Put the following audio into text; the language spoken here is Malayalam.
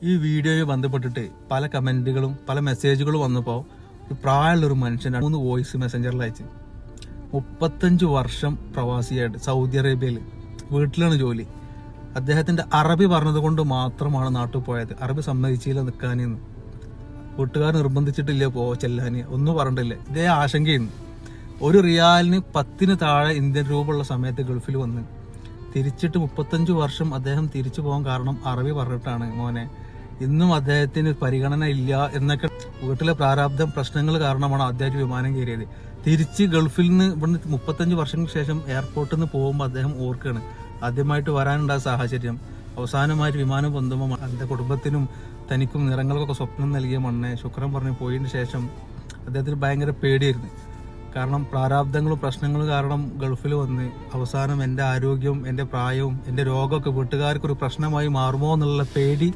ഈ വീഡിയോയെ ബന്ധപ്പെട്ടിട്ട് പല കമന്റുകളും പല മെസ്സേജുകളും വന്നപ്പോൾ ഒരു പ്രായമുള്ളൊരു മനുഷ്യൻ 3 വോയിസ് മെസ്സഞ്ചറിൽ അയച്ചു. 35 വർഷം പ്രവാസിയായിട്ട് സൗദി അറേബ്യയിൽ വീട്ടിലാണ് ജോലി. അദ്ദേഹത്തിന്റെ അറബി പറഞ്ഞത് കൊണ്ട് മാത്രമാണ് നാട്ടിൽ പോയത്. അറബി സമ്മതിച്ചില്ല നിൽക്കാനെന്ന്, വീട്ടുകാർ നിർബന്ധിച്ചിട്ടില്ല ചെല്ലാന്, ഒന്നും പറഞ്ഞിട്ടില്ല. ഇതേ ആശങ്കയുണ്ട്. ഒരു റിയാലിന് 10 താഴെ ഇന്ത്യൻ രൂപ ഉള്ള സമയത്ത് ഗൾഫിൽ വന്ന് തിരിച്ചിട്ട് 35 വർഷം അദ്ദേഹം തിരിച്ചു പോകാൻ കാരണം അറബി പറഞ്ഞിട്ടാണ്. മോനെ, ഇന്നും അദ്ദേഹത്തിന് പരിഗണന ഇല്ല എന്നൊക്കെ, വീട്ടിലെ പ്രാരാബ്ദം പ്രശ്നങ്ങൾ കാരണമാണ് അദ്ദേഹം വിമാനം കയറിയത്. തിരിച്ച് ഗൾഫിൽ നിന്ന് ഇവിടുന്ന് 35 വർഷങ്ങൾക്ക് ശേഷം എയർപോർട്ടിൽ നിന്ന് പോകുമ്പോൾ അദ്ദേഹം ഓർക്കാണ് ആദ്യമായിട്ട് വരാനുണ്ടായ സാഹചര്യം. അവസാനമായിട്ട് വിമാനം പൊന്തുമ്പോൾ എൻ്റെ കുടുംബത്തിനും തനിക്കും നിറങ്ങൾക്കൊക്കെ സ്വപ്നം നൽകിയ മണ്ണെ ശുക്രൻ പറഞ്ഞ് പോയതിന് ശേഷം അദ്ദേഹത്തിന് ഭയങ്കര പേടിയായിരുന്നു. കാരണം പ്രാരാബ്ദങ്ങളും പ്രശ്നങ്ങളും കാരണം ഗൾഫിൽ വന്ന് അവസാനം എൻ്റെ ആരോഗ്യവും എൻ്റെ പ്രായവും എൻ്റെ രോഗമൊക്കെ വീട്ടുകാർക്കൊരു പ്രശ്നമായി മാറുമോ എന്നുള്ള പേടി